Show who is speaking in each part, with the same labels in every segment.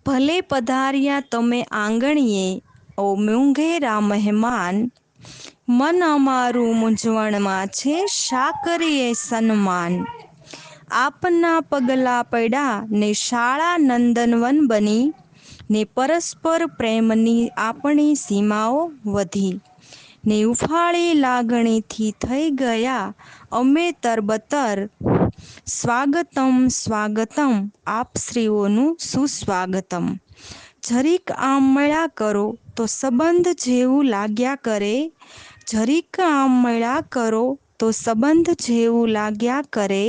Speaker 1: ભલે પધાર્યા તમે આંગણીએ, ઓ મૂંઘેરા મહેમાન. મન અમારું મૂંઝવણમાં છે, શા કરીએ સન્માન. આપના પગલા પડ્યા ને શાળા નંદનવન બની, ને પરસ્પર પ્રેમની આપણી સીમાઓ વધી. ને ઉફાળી લાગણીથી થઈ ગયા અમે તરબતર. સ્વાગતમ સ્વાગતમ આપશ્રીઓનું સુસ્વાગતમ. જરીક આમ મળ્યા કરો તો સંબંધ જેવું લાગ્યા કરે. જરીક આમ મળ્યા કરો તો સંબંધ જેવું લાગ્યા કરે.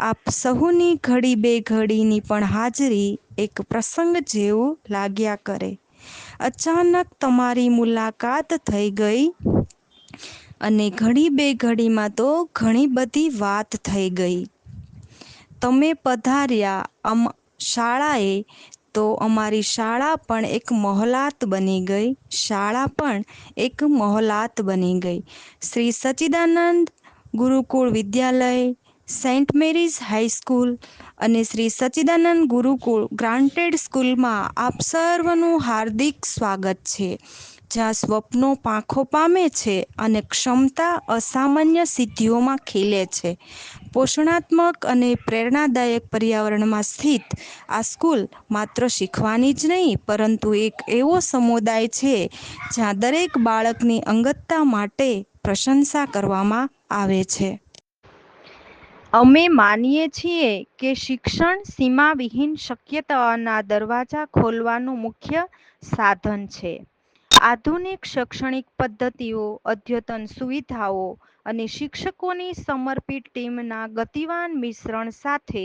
Speaker 1: આપ સહુની ઘડી બે ઘડીની પણ હાજરી એક પ્રસંગ જેવું લાગ્યા કરે. અચાનક તમારી મુલાકાત થઈ ગઈ. અને ઘડી બે ઘડીમાં તો ઘણી બધી વાત થઈ ગઈ. તમે પધાર્યા શાળાએ, તો અમારી શાળા પણ એક મહોલાત બની ગઈ. શાળા પણ એક મહોલાત બની ગઈ. શ્રી સચ્ચિદાનંદ ગુરુકુળ વિદ્યાલય, સેન્ટ મેરીઝ હાઈસ્કૂલ અને શ્રી સચ્ચિદાનંદ ગુરુકુળ ગ્રાન્ટેડ સ્કૂલમાં આપ સર્વનું હાર્દિક સ્વાગત છે. જ્યાં સ્વપ્નો પાંખો પામે છે અને ક્ષમતા અસામાન્ય સિદ્ધિઓમાં ખીલે છે. પોષણાત્મક અને પ્રેરણાદાયક પર્યાવરણમાં સ્થિત આ સ્કૂલ માત્ર શીખવાની જ નહીં, પરંતુ એક એવો સમુદાય છે જ્યાં દરેક બાળકની અંગતતા માટે પ્રશંસા કરવામાં આવે છે. અમે માનીએ છીએ કે શિક્ષણ સીમાવિહીન શક્યતાઓના દરવાજા ખોલવાનું મુખ્ય સાધન છે. આધુનિક શૈક્ષણિક પદ્ધતિઓ, અદ્યતન સુવિધાઓ અને શિક્ષકોની સમર્પિત ટીમના ગતિવાન મિશ્રણ સાથે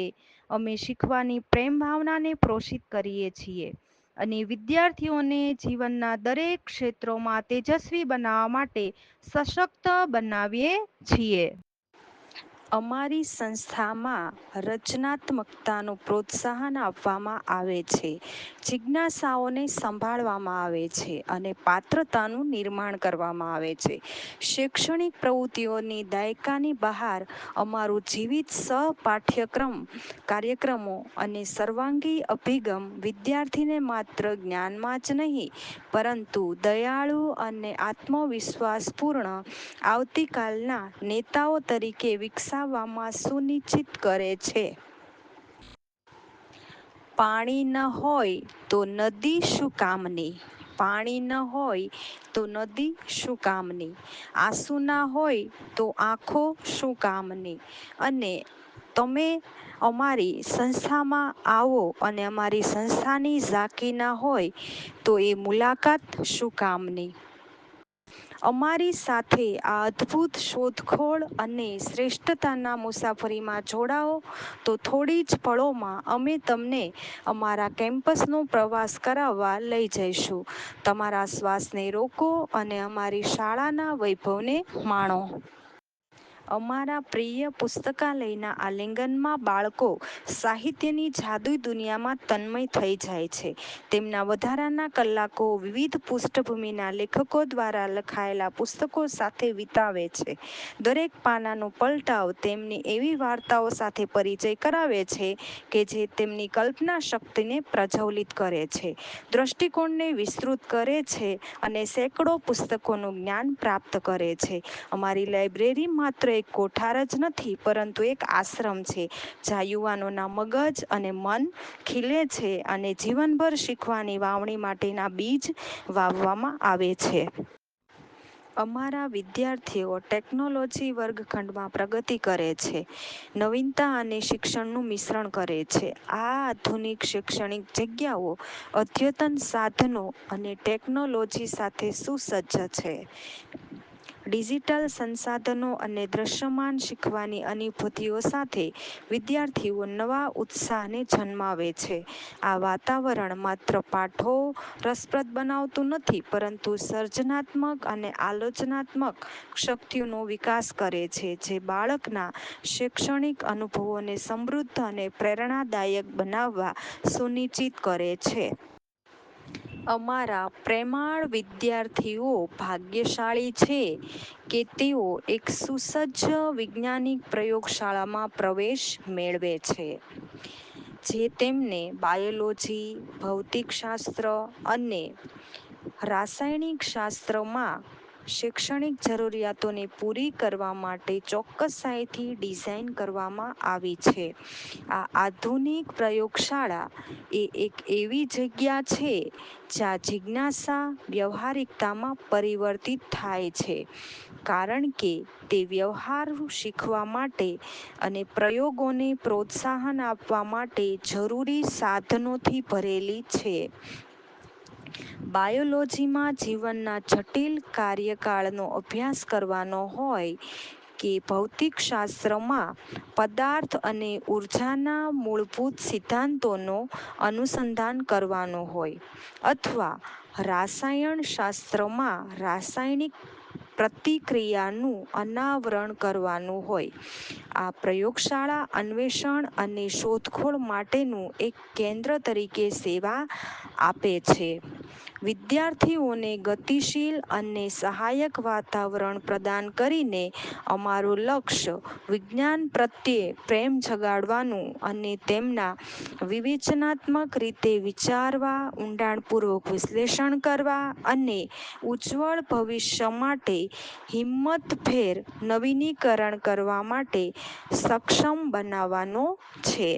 Speaker 1: અમે શીખવાની પ્રેમ ભાવનાને પોષિત કરીએ છીએ અને વિદ્યાર્થીઓને જીવનના દરેક ક્ષેત્રોમાં તેજસ્વી બનાવવા માટે સશક્ત બનાવીએ છીએ. અમારી સંસ્થામાં રચનાત્મકતાનું પ્રોત્સાહન આપવામાં આવે છે, જિજ્ઞાસાઓને સંભાળવામાં આવે છે અને પાત્રતાનું નિર્માણ કરવામાં આવે છે. શૈક્ષણિક પ્રવૃત્તિઓની દાયકાની બહાર અમારું જીવિત સહપાઠ્યક્રમ કાર્યક્રમો અને સર્વાંગી અભિગમ વિદ્યાર્થીને માત્ર જ્ઞાનમાં જ નહીં, પરંતુ દયાળુ અને આત્મવિશ્વાસપૂર્ણ આવતીકાલના નેતાઓ તરીકે વિકસાવવામાં સુનિશ્ચિત કરે છે. પાણી ન હોય તો નદી શું કામની? પાણી ન હોય તો નદી શું કામની? આંસુ ના હોય તો આંખો શું કામની? અને તમે અમારી સંસ્થામાં આવો અને અમારી સંસ્થાની ઝાંખી ના હોય તો એ મુલાકાત શું કામની? અમારી સાથે આ અદ્ભુત શોધખોળ અને શ્રેષ્ઠતાના મુસાફરીમાં જોડાઓ તો થોડી જ પળોમાં અમે તમને અમારા કેમ્પસનો પ્રવાસ કરાવવા લઈ જઈશું. તમારા શ્વાસને રોકો અને અમારી શાળાના વૈભવને માણો. અમારા પ્રિય પુસ્તકાલયના આલિંગનમાં બાળકો સાહિત્યની જાદુઈ દુનિયામાં તન્મય થઈ જાય છે. તેમના વધારાના કલાકો વિવિધ પૃષ્ઠભૂમિના લેખકો દ્વારા લખાયેલા પુસ્તકો સાથે વિતાવે છે. દરેક પાનાનો પલટાવ તેમને એવી વાર્તાઓ સાથે પરિચય કરાવે છે કે જે તેમની કલ્પના શક્તિને પ્રજ્વલિત કરે છે, દૃષ્ટિકોણને વિસ્તૃત કરે છે અને સેંકડો પુસ્તકોનું જ્ઞાન પ્રાપ્ત કરે છે. અમારી લાઇબ્રેરી માત્ર એક કોઠાર જ નથી, પરંતુ એક આશ્રમ છે જ્યાં યુવાનોના મગજ અને મન ખીલે છે અને જીવનભર શીખવાની વાવણી માટેના બીજ વાવવામાં આવે છે. અમારા વિદ્યાર્થીઓ ટેકનોલોજી વર્ગખંડમાં પ્રગતિ કરે છે, નવીનતા અને શિક્ષણનું મિશ્રણ કરે છે. આ આધુનિક શૈક્ષણિક જગ્યાઓ અદ્યતન સાધનો અને ટેકનોલોજી સાથે સુસજ્જ છે. ડિજિટલ સંસાધનો અને દૃશ્યમાન શીખવાની અનુભૂતિઓ સાથે વિદ્યાર્થીઓ નવા ઉત્સાહને જન્માવે છે. આ વાતાવરણ માત્ર પાઠો રસપ્રદ બનાવતું નથી, પરંતુ સર્જનાત્મક અને આલોચનાત્મક શક્તિઓનો વિકાસ કરે છે, જે બાળકના શૈક્ષણિક અનુભવોને સમૃદ્ધ અને પ્રેરણાદાયક બનાવવા સુનિશ્ચિત કરે છે. અમારા પ્રેમાળ વિદ્યાર્થીઓ ભાગ્યશાળી છે કે તેઓ એક સુસજ્જ વૈજ્ઞાનિક પ્રયોગશાળામાં પ્રવેશ મેળવે છે. જે તેમને બાયોલોજી, ભૌતિકશાસ્ત્ર અને રાસાયણિક શાસ્ત્રમાં શૈક્ષણિક જરૂરિયાતોને પૂરી કરવા માટે ચોક્કસાઈથી ડિઝાઇન કરવામાં આવી છે. આ આધુનિક પ્રયોગશાળા એ એક એવી જગ્યા છે જ્યાં જિજ્ઞાસા વ્યવહારિકતામાં પરિવર્તિત થાય છે, કારણ કે તે વ્યવહાર શીખવા માટે અને પ્રયોગોને પ્રોત્સાહન આપવા માટે જરૂરી સાધનોથી ભરેલી છે. બાયોલોજીમાં જીવનના જટિલ કાર્યકાળનો અભ્યાસ કરવાનો હોય કે ભૌતિકશાસ્ત્રમાં પદાર્થ અને ઊર્જાના મૂળભૂત સિદ્ધાંતોનું અનુસંધાન કરવાનું હોય, અથવા રસાયણશાસ્ત્રમાં રાસાયણિક પ્રતિક્રિયાનું અનાવરણ કરવાનું હોય, આ પ્રયોગશાળા અન્વેષણ અને શોધખોળ માટેનું એક કેન્દ્ર તરીકે સેવા આપે છે. વિદ્યાર્થીઓને ગતિશીલ અને સહાયક વાતાવરણ પ્રદાન કરીને અમારું લક્ષ્ય વિજ્ઞાન પ્રત્યે પ્રેમ જગાડવાનું અને તેમના વિવેચનાત્મક રીતે વિચારવા, ઊંડાણપૂર્વક વિશ્લેષણ કરવા અને ઉજ્જવળ ભવિષ્ય માટે હિંમતભેર નવીનીકરણ કરવા માટે સક્ષમ બનાવવાનો છે.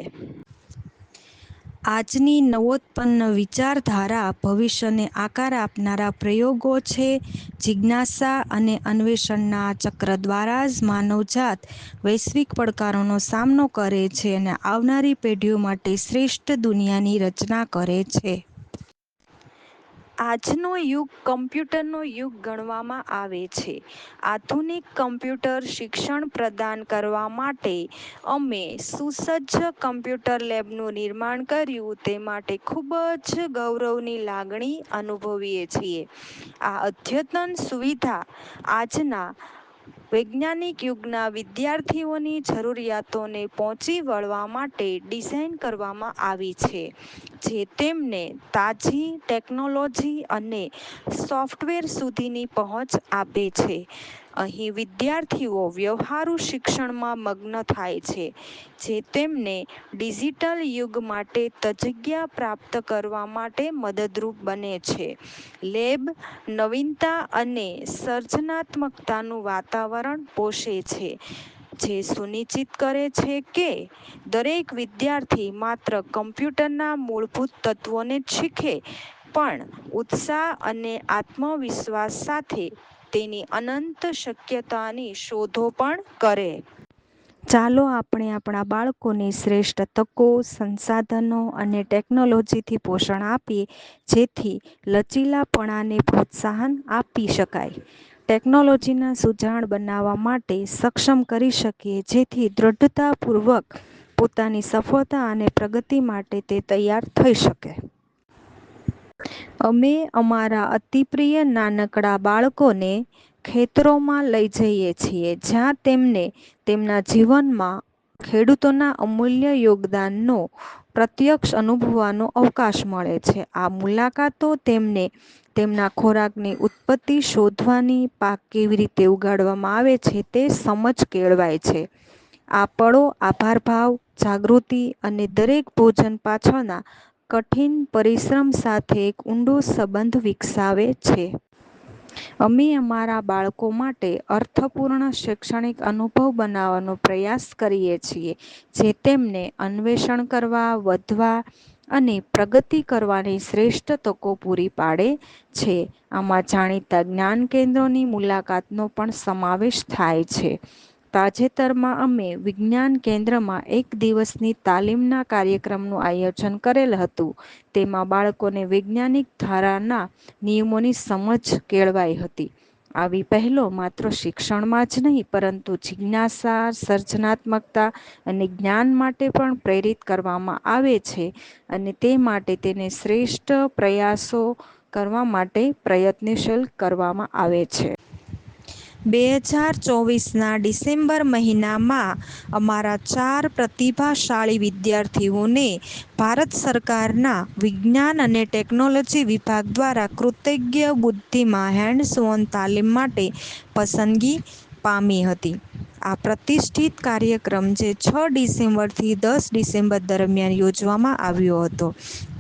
Speaker 1: આજની નવોત્પન્ન વિચારધારા ભવિષ્યને આકાર આપનારા પ્રયોગો છે. જિજ્ઞાસા અને અન્વેષણના ચક્ર દ્વારા જ માનવજાત વૈશ્વિક પડકારોનો સામનો કરે છે અને આવનારી પેઢીઓ માટે શ્રેષ્ઠ દુનિયાની રચના કરે છે. આજનો યુગ કમ્પ્યુટરનો યુગ ગણવામાં આવે છે. આધુનિક કમ્પ્યુટર શિક્ષણ પ્રદાન કરવા માટે અમે સુસજ્જ કમ્પ્યુટર લેબનું નિર્માણ કર્યું તે માટે ખૂબ જ ગૌરવની લાગણી અનુભવીએ છીએ. આ અદ્યતન સુવિધા આજના વૈજ્ઞાનિક યુગના વિદ્યાર્થીઓની જરૂરિયાતોને પહોંચી વળવા માટે ડિઝાઇન કરવામાં આવી છે, જે તેમને તાજી ટેકનોલોજી અને સોફ્ટવેર સુધીની પહોંચ આપે છે. અહીં વિદ્યાર્થીઓ વ્યવહારુ શિક્ષણમાં મગ્ન થાય છે, જે તેમને ડિજિટલ યુગ માટે તજજ્ઞા પ્રાપ્ત કરવા માટે મદદરૂપ બને છે. લેબ નવીનતા અને સર્જનાત્મકતાનું વાતાવરણ પોષે છે, જે સુનિશ્ચિત કરે છે કે દરેક વિદ્યાર્થી માત્ર કમ્પ્યુટરના મૂળભૂત તત્વોને જ શીખે, પણ ઉત્સાહ અને આત્મવિશ્વાસ સાથે તેની અનંત શક્યતાની શોધો પણ કરે. ચાલો આપણે આપણા બાળકોને શ્રેષ્ઠ તકો, સંસાધનો અને ટેકનોલોજીથી પોષણ આપીએ, જેથી લચીલાપણાને પ્રોત્સાહન આપી શકાય. ટેકનોલોજીના સુજાણ બનાવવા માટે સક્ષમ કરી શકીએ, જેથી દૃઢતાપૂર્વક પોતાની સફળતા અને પ્રગતિ માટે તે તૈયાર થઈ શકે. અમે અમારા અતિપ્રિય નાનકડા બાળકોને ખેતરોમાં લઈ જઈએ છીએ, જ્યાં તેમને તેમના જીવનમાં ખેડૂતોના અમૂલ્ય યોગદાનનો પ્રત્યક્ષ અનુભવવાનો અવકાશ મળે છે. આ મુલાકાતો તેમને તેમના ખોરાકની ઉત્પત્તિ શોધવાની, પાક કેવી રીતે ઉગાડવામાં આવે છે તે સમજ કેળવાય છે. આ પળો આભારભાવ, જાગૃતિ અને દરેક ભોજન પાછળના કઠિન પરિશ્રમ સાથે એક ઊંડો સંબંધ વિકસાવે છે. અમે અમારા બાળકો માટે અર્થપૂર્ણ શૈક્ષણિક અનુભવ બનાવવાનો પ્રયાસ કરીએ છીએ, જે તેમને અન્વેષણ કરવા, વધવા અને પ્રગતિ કરવાની શ્રેષ્ઠ તકો પૂરી પાડે છે. આમાં જાણીતા જ્ઞાન કેન્દ્રોની મુલાકાતનો પણ સમાવેશ થાય છે. તાજેતરમાં અમે વિજ્ઞાન કેન્દ્રમાં એક દિવસની તાલીમના કાર્યક્રમનું આયોજન કરેલ હતું. તેમાં બાળકોને વૈજ્ઞાનિક ધારણા નિયમોની સમજ કેળવાઈ હતી. આવી પહેલો માત્ર શિક્ષણમાં જ નહીં, પરંતુ જિજ્ઞાસા, સર્જનાત્મકતા અને જ્ઞાન માટે પણ પ્રેરિત કરવામાં આવે છે, અને તે માટે તેને શ્રેષ્ઠ પ્રયાસો કરવા માટે પ્રયત્નશીલ કરવામાં આવે છે. 2024ના ડિસેમ્બર મહિનામાં અમારા 4 પ્રતિભાશાળી વિદ્યાર્થીઓને ભારત સરકારના વિજ્ઞાન અને ટેકનોલોજી વિભાગ દ્વારા કૃતજ્ઞ બુદ્ધિમાં હેન્ડ્સ ઓન તાલીમ માટે પસંદગી પામી હતી. આ પ્રતિષ્ઠિત કાર્યક્રમ જે 6 ડિસેમ્બરથી 10 ડિસેમ્બર દરમિયાન યોજવામાં આવ્યો હતો,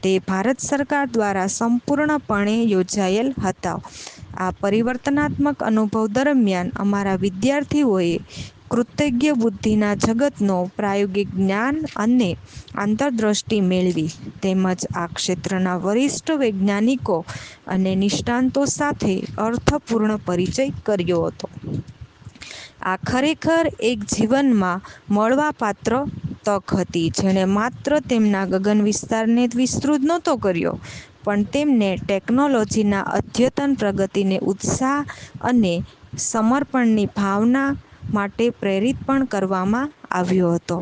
Speaker 1: તે ભારત સરકાર દ્વારા સંપૂર્ણપણે યોજાયેલ હતો. આ પરિવર્તનાત્મક અનુભવ દરમિયાન અમારા વિદ્યાર્થીઓએ કૃતજ્ઞ બુદ્ધિના જગતનો પ્રાયોગિક જ્ઞાન અને આંતરદૃષ્ટિ મેળવી, તેમજ આ ક્ષેત્રના વરિષ્ઠ વૈજ્ઞાનિકો અને નિષ્ણાતો સાથે અર્થપૂર્ણ પરિચય કર્યો હતો. આ ખરેખર એક જીવનમાં મળવાપાત્ર તક હતી, જેણે માત્ર તેમના ગગન વિસ્તારને જ વિસ્તૃત નહોતો કર્યો, પણ તેમને ટેકનોલોજીના અદ્યતન પ્રગતિને ઉત્સાહ અને સમર્પણની ભાવના માટે પ્રેરિત પણ કરવામાં આવ્યો હતો.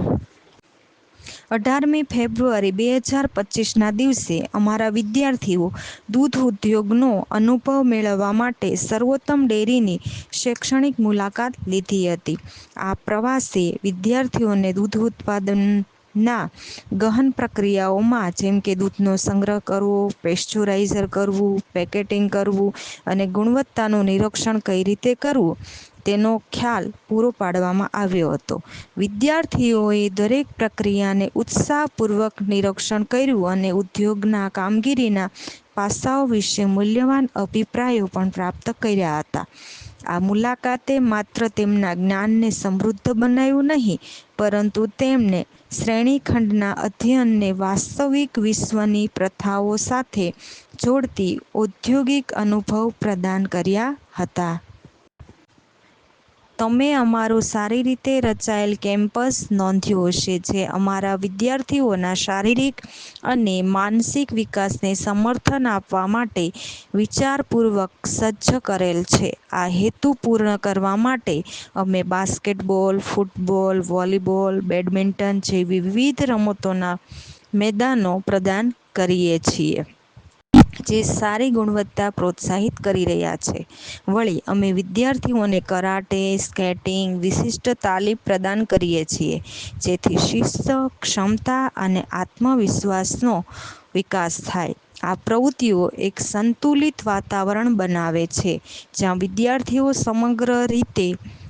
Speaker 1: 18મી ફેબ્રુઆરી 2025ના દિવસે અમારા વિદ્યાર્થીઓ દૂધ ઉદ્યોગનો અનુભવ મેળવવા માટે સર્વોત્તમ ડેરીની શૈક્ષણિક મુલાકાત લીધી હતી. આ પ્રવાસે વિદ્યાર્થીઓને દૂધ ઉત્પાદનના ગહન પ્રક્રિયાઓમાં, જેમ કે દૂધનો સંગ્રહ કરવો, પેસ્ચ્યુરાઇઝ કરવું, પેકેટિંગ કરવું અને ગુણવત્તાનું નિરીક્ષણ કઈ રીતે કરવું, તેનો ખ્યાલ પૂરો પાડવામાં આવ્યો હતો. વિદ્યાર્થીઓએ દરેક પ્રક્રિયાને ઉત્સાહપૂર્વક નિરીક્ષણ કર્યું અને ઉદ્યોગના કામગીરીના પાસાઓ વિશે મૂલ્યવાન અભિપ્રાયો પણ પ્રાપ્ત કર્યા હતા. આ મુલાકાતે માત્ર તેમના જ્ઞાનને સમૃદ્ધ બનાવ્યું નહીં, પરંતુ તેમને શ્રેણીખંડના અધ્યયનને વાસ્તવિક વિશ્વની પ્રથાઓ સાથે જોડતી ઔદ્યોગિક અનુભવ પ્રદાન કર્યા હતા. તમે અમારું સારી રીતે રચાયેલ કેમ્પસ નોંધ્યું હશે, જે અમારા વિદ્યાર્થીઓના શારીરિક અને માનસિક વિકાસને સમર્થન આપવા માટે વિચારપૂર્વક સજ્જ કરેલ છે. આ હેતુ પૂર્ણ કરવા માટે, અમે બાસ્કેટબોલ, ફૂટબોલ, વોલીબોલ, બેડમિન્ટન જેવી વિવિધ રમતોના મેદાનો પ્રદાન કરીએ છીએ, જે સારી ગુણવત્તા પ્રોત્સાહિત કરી રહ્યા છે. વળી, અમે વિદ્યાર્થીઓને કરાટે, સ્કેટિંગ વિશિષ્ટ તાલીમ પ્રદાન કરીએ છીએ, જેથી શિસ્ત, ક્ષમતા અને આત્મવિશ્વાસનો વિકાસ થાય. આ પ્રવૃત્તિઓ એક સંતુલિત વાતાવરણ બનાવે છે, જ્યાં વિદ્યાર્થીઓ સમગ્ર રીતે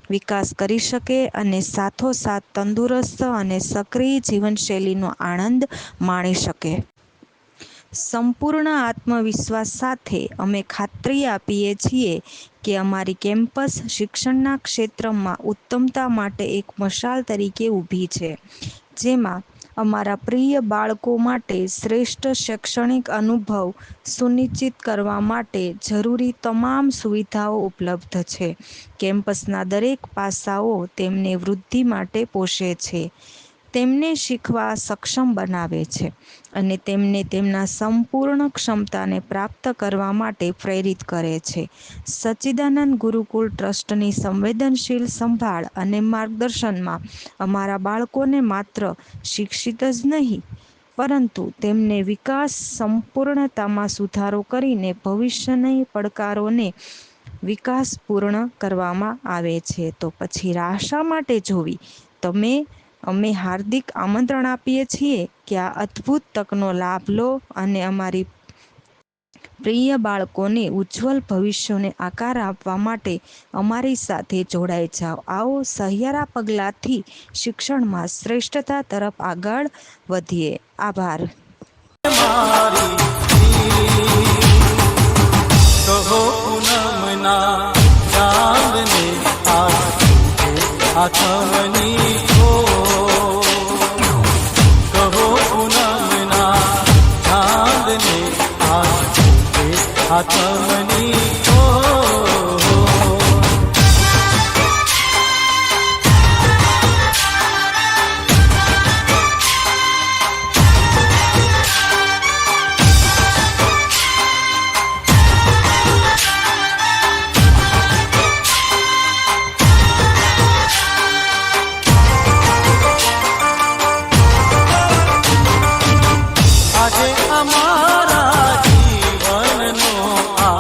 Speaker 1: વિકાસ કરી શકે અને સાથોસાથ તંદુરસ્ત અને સક્રિય જીવનશૈલીનો આનંદ માણી શકે. સંપૂર્ણ આત્મવિશ્વાસ સાથે, અમે ખાતરી આપીએ છીએ કે અમારી કેમ્પસ શિક્ષણના ક્ષેત્રમાં ઉત્તમતા માટે એક મશાલ તરીકે ઊભી છે, જેમાં અમારા પ્રિય બાળકો માટે શ્રેષ્ઠ શૈક્ષણિક અનુભવ સુનિશ્ચિત કરવા માટે જરૂરી તમામ સુવિધાઓ ઉપલબ્ધ છે. કેમ્પસના દરેક પાસાઓ તેમને વૃદ્ધિ માટે પોષે છે, તેમને શીખવા સક્ષમ બનાવે છે અને તેમને તેમના સંપૂર્ણ ક્ષમતાને પ્રાપ્ત કરવા માટે પ્રેરિત કરે છે. સચ્ચિદાનંદ ગુરુકુળ ટ્રસ્ટની સંવેદનશીલ સંભાળ અને માર્ગદર્શનમાં, અમારા બાળકોને માત્ર શિક્ષિત જ નહીં, પરંતુ તેમને વિકાસ સંપૂર્ણતામાં સુધારો કરીને ભવિષ્યની પડકારોને વિકાસપૂર્ણ કરવામાં આવે છે. તો પછી રાહ શા માટે જોવી? અમે હાર્દિક આમંત્રણ આપીએ છીએ કે આ અદ્ભુત તકનો લાભ લો અને અમારી પ્રિય બાળકોને ઉજ્જવલ ભવિષ્યને આકાર આપવા માટે અમારી સાથે જોડાઈ જાઓ. આવો સહિયારા પગલાંથી શિક્ષણમાં શ્રેષ્ઠતા તરફ આગળ વધીએ. આભાર.
Speaker 2: કહો પૂનમના ચાંદને આથમની કહો પૂનમના ચાંદને આથમની અમારા જીવનનો આ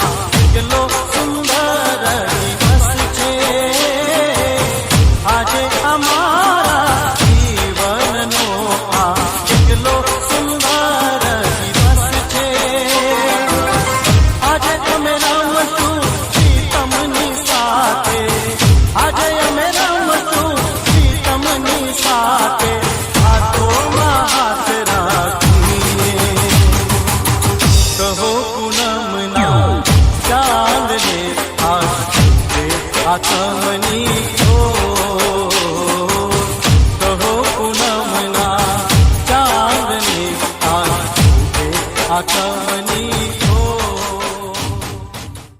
Speaker 2: રે આથમની કહો પૂનમના ચાંદની આથમ